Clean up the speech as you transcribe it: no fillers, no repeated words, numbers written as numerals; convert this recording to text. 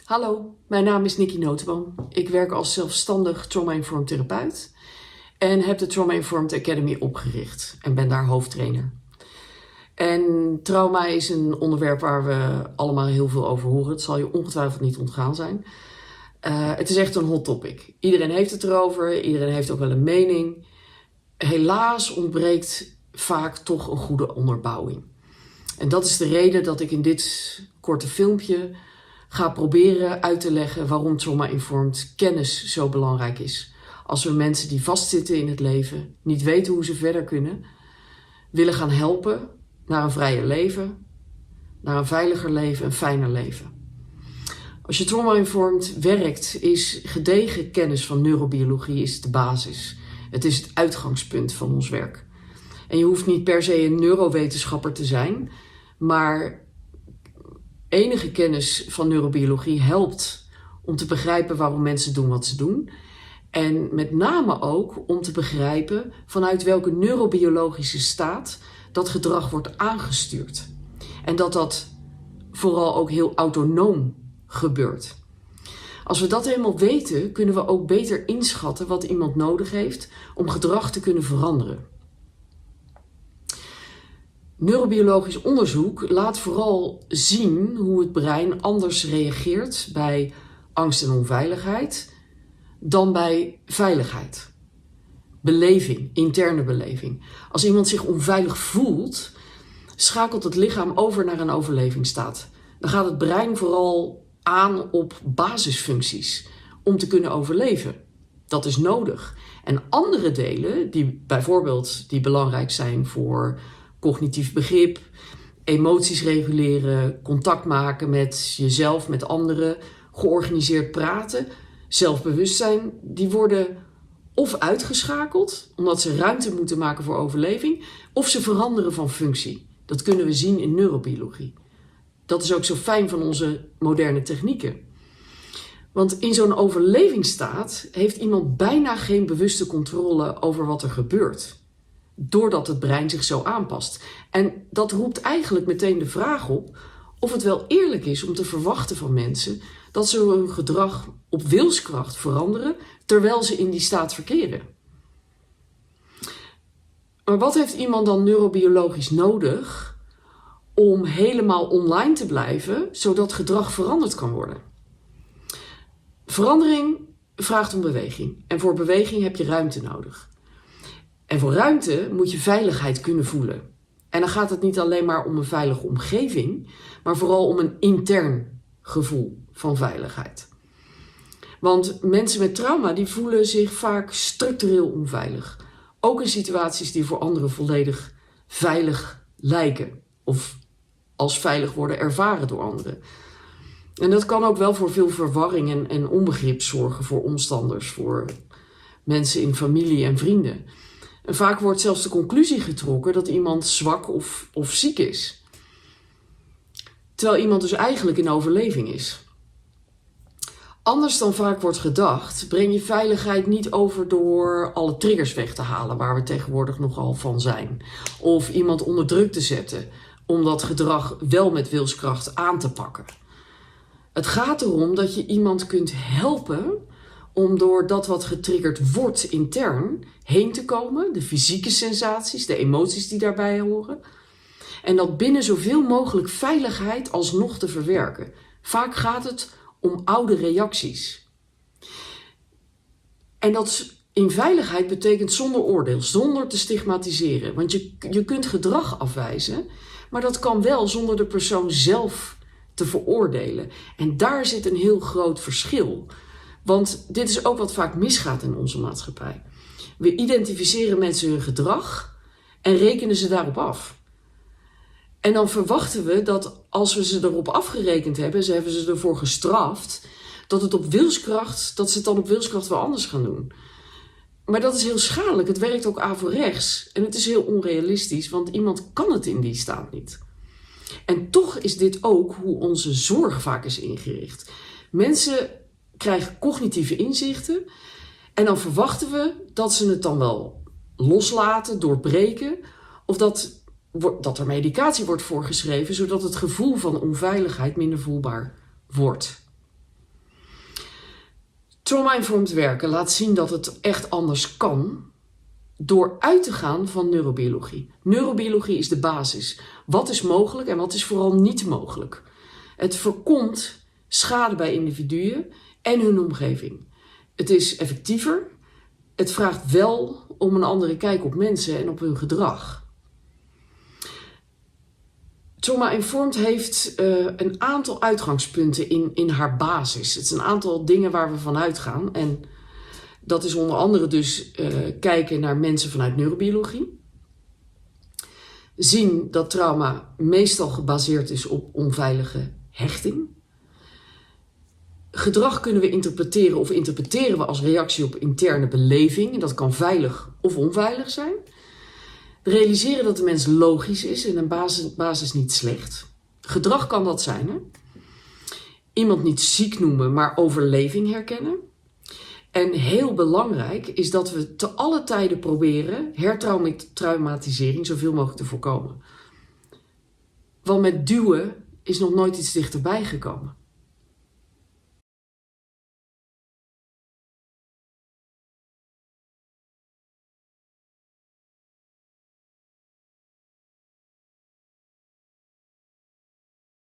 Hallo, mijn naam is Nikki Notenboom. Ik werk als zelfstandig trauma-informed therapeut en heb de Trauma-Informed Academy opgericht en ben daar hoofdtrainer. En trauma is een onderwerp waar we allemaal heel veel over horen. Het zal je ongetwijfeld niet ontgaan zijn. Het is echt een hot topic. Iedereen heeft het erover, iedereen heeft ook wel een mening. Helaas ontbreekt vaak toch een goede onderbouwing. En dat is de reden dat ik in dit korte filmpje ga proberen uit te leggen waarom trauma-informed kennis zo belangrijk is. Als we mensen die vastzitten in het leven, niet weten hoe ze verder kunnen, willen gaan helpen naar een vrijer leven, naar een veiliger leven, een fijner leven. Als je trauma-informed werkt, is gedegen kennis van neurobiologie is de basis. Het is het uitgangspunt van ons werk. En je hoeft niet per se een neurowetenschapper te zijn, maar enige kennis van neurobiologie helpt om te begrijpen waarom mensen doen wat ze doen. En met name ook om te begrijpen vanuit welke neurobiologische staat dat gedrag wordt aangestuurd. En dat dat vooral ook heel autonoom gebeurt. Als we dat helemaal weten, kunnen we ook beter inschatten wat iemand nodig heeft om gedrag te kunnen veranderen. Neurobiologisch onderzoek laat vooral zien hoe het brein anders reageert bij angst en onveiligheid dan bij veiligheid. Beleving, interne beleving. Als iemand zich onveilig voelt, schakelt het lichaam over naar een overlevingsstaat. Dan gaat het brein vooral aan op basisfuncties om te kunnen overleven. Dat is nodig. En andere delen, die belangrijk zijn voor cognitief begrip, emoties reguleren, contact maken met jezelf, met anderen, georganiseerd praten, zelfbewustzijn, die worden of uitgeschakeld, omdat ze ruimte moeten maken voor overleving, of ze veranderen van functie. Dat kunnen we zien in neurobiologie. Dat is ook zo fijn van onze moderne technieken. Want in zo'n overlevingsstaat heeft iemand bijna geen bewuste controle over wat er gebeurt. Doordat het brein zich zo aanpast. En dat roept eigenlijk meteen de vraag op of het wel eerlijk is om te verwachten van mensen dat ze hun gedrag op wilskracht veranderen terwijl ze in die staat verkeren. Maar wat heeft iemand dan neurobiologisch nodig om helemaal online te blijven zodat gedrag veranderd kan worden? Verandering vraagt om beweging. En voor beweging heb je ruimte nodig. En voor ruimte moet je veiligheid kunnen voelen. En dan gaat het niet alleen maar om een veilige omgeving, maar vooral om een intern gevoel van veiligheid. Want mensen met trauma die voelen zich vaak structureel onveilig. Ook in situaties die voor anderen volledig veilig lijken of als veilig worden ervaren door anderen. En dat kan ook wel voor veel verwarring en onbegrip zorgen voor omstanders, voor mensen in familie en vrienden. En vaak wordt zelfs de conclusie getrokken dat iemand zwak of ziek is. Terwijl iemand dus eigenlijk in overleving is. Anders dan vaak wordt gedacht, breng je veiligheid niet over door alle triggers weg te halen, waar we tegenwoordig nogal van zijn. Of iemand onder druk te zetten, om dat gedrag wel met wilskracht aan te pakken. Het gaat erom dat je iemand kunt helpen om door dat wat getriggerd wordt intern heen te komen, de fysieke sensaties, de emoties die daarbij horen, en dat binnen zoveel mogelijk veiligheid alsnog te verwerken. Vaak gaat het om oude reacties. En dat in veiligheid betekent zonder oordeel, zonder te stigmatiseren. Want je kunt gedrag afwijzen, maar dat kan wel zonder de persoon zelf te veroordelen. En daar zit een heel groot verschil. Want dit is ook wat vaak misgaat in onze maatschappij. We identificeren mensen hun gedrag en rekenen ze daarop af. En dan verwachten we dat als we ze erop afgerekend hebben, ze hebben ze ervoor gestraft, dat ze het dan op wilskracht wel anders gaan doen. Maar dat is heel schadelijk. Het werkt ook averechts. En het is heel onrealistisch, want iemand kan het in die staat niet. En toch is dit ook hoe onze zorg vaak is ingericht. Mensen krijgen cognitieve inzichten en dan verwachten we dat ze het dan wel loslaten, doorbreken, of dat er medicatie wordt voorgeschreven, zodat het gevoel van onveiligheid minder voelbaar wordt. Trauma-informed werken laat zien dat het echt anders kan door uit te gaan van neurobiologie. Neurobiologie is de basis. Wat is mogelijk en wat is vooral niet mogelijk? Het voorkomt schade bij individuen en hun omgeving. Het is effectiever. Het vraagt wel om een andere kijk op mensen en op hun gedrag. Trauma-informed heeft een aantal uitgangspunten in haar basis. Het is een aantal dingen waar we van uitgaan. En dat is onder andere dus kijken naar mensen vanuit neurobiologie. Zien dat trauma meestal gebaseerd is op onveilige hechting. Gedrag kunnen we interpreteren of interpreteren we als reactie op interne beleving. Dat kan veilig of onveilig zijn. Realiseren dat de mens logisch is en een basis niet slecht. Gedrag kan dat zijn. Hè? Iemand niet ziek noemen, maar overleving herkennen. En heel belangrijk is dat we te alle tijden proberen hertraumatisering zoveel mogelijk te voorkomen. Want met duwen is nog nooit iets dichterbij gekomen.